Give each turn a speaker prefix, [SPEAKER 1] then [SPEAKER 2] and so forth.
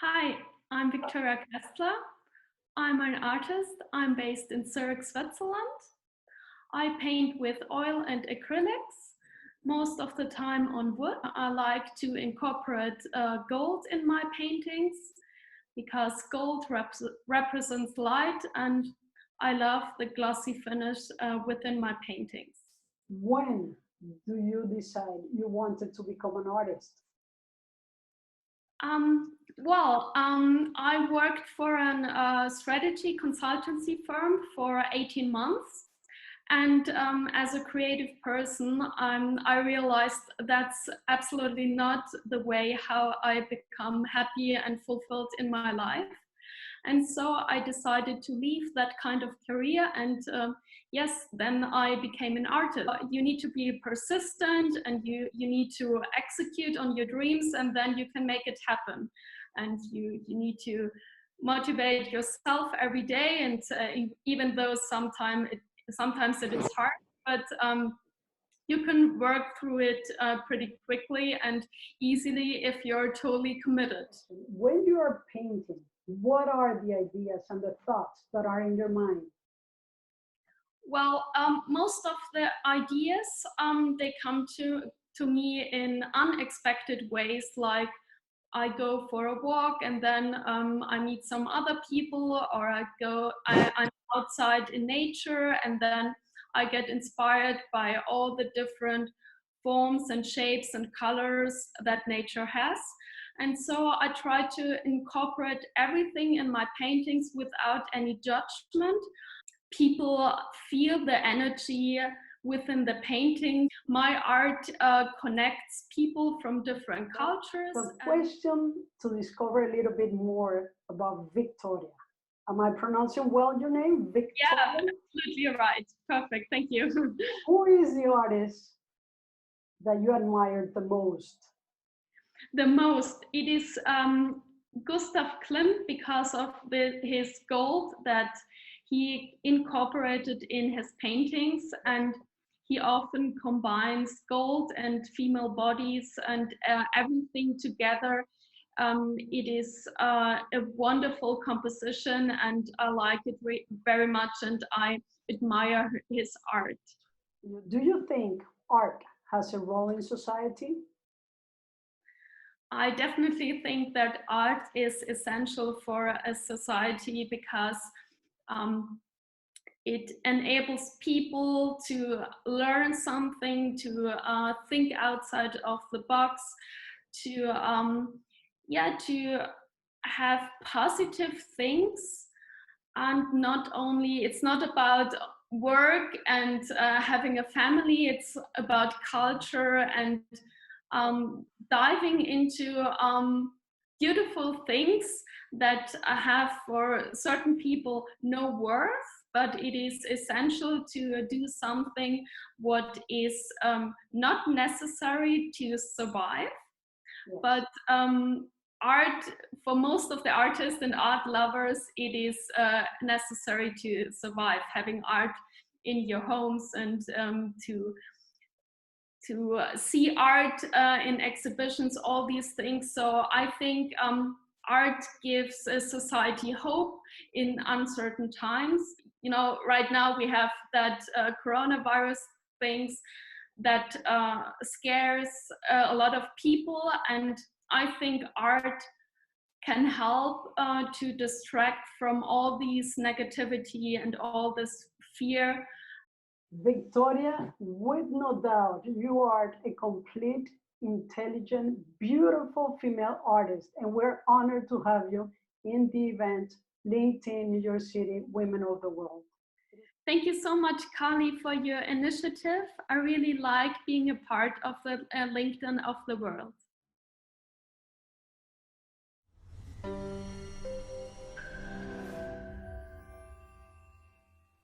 [SPEAKER 1] Hi, I'm Viktoria Koestler. I'm an artist. I'm based in Zurich, Switzerland. I paint with oil and acrylics, most of the time on wood. I like to incorporate gold in my paintings because gold represents light, and I love the glossy finish within my paintings.
[SPEAKER 2] When do you decide you wanted to become an artist?
[SPEAKER 1] I worked for a strategy consultancy firm for 18 months. And as a creative person, I realized that's absolutely not the way how I become happy and fulfilled in my life. And so I decided to leave that kind of career, and yes, then I became an artist. You need to be persistent, and you need to execute on your dreams, and then you can make it happen. And you need to motivate yourself every day, and even though sometimes it is hard, but you can work through it pretty quickly and easily if you're totally committed.
[SPEAKER 2] When you are painting, what are the ideas and the thoughts that are in your mind?
[SPEAKER 1] Well, most of the ideas, they come to me in unexpected ways, like I go for a walk and then I meet some other people, or I'm outside in nature and then I get inspired by all the different forms and shapes and colors that nature has. And so I try to incorporate everything in my paintings without any judgment. People feel the energy within the painting. My art connects people from different cultures.
[SPEAKER 2] The question to discover a little bit more about Victoria. Am I pronouncing well your name, Victoria?
[SPEAKER 1] Yeah, absolutely right. Perfect. Thank you.
[SPEAKER 2] Who is the artist that you admire the most?
[SPEAKER 1] The most, it is Gustav Klimt, because of his gold that he incorporated in his paintings, and he often combines gold and female bodies and everything together. It is a wonderful composition, and I like it very much, and I admire his art.
[SPEAKER 2] Do you think art has a role in society?
[SPEAKER 1] I definitely think that art is essential for a society because um, it enables people to learn something, to think outside of the box, to to have positive things, and not only it's not about work and having a family. It's about culture and diving into beautiful things that have for certain people no worth, but it is essential to do something what is not necessary to survive.
[SPEAKER 2] Yes.
[SPEAKER 1] But art, for most of the artists and art lovers, it is necessary to survive. Having art in your homes and to see art in exhibitions, all these things. So I think art gives a society hope in uncertain times. You know, right now we have that coronavirus things that scares a lot of people, and I think art can help to distract from all these negativity and all this fear.
[SPEAKER 2] Victoria, with no doubt, you are a complete, intelligent, beautiful female artist, and we're honored to have you in the event LinkedIn New York City Women of the World.
[SPEAKER 1] Thank you so much, Carly, for your initiative. I really like being a part of the LinkedIn of the world.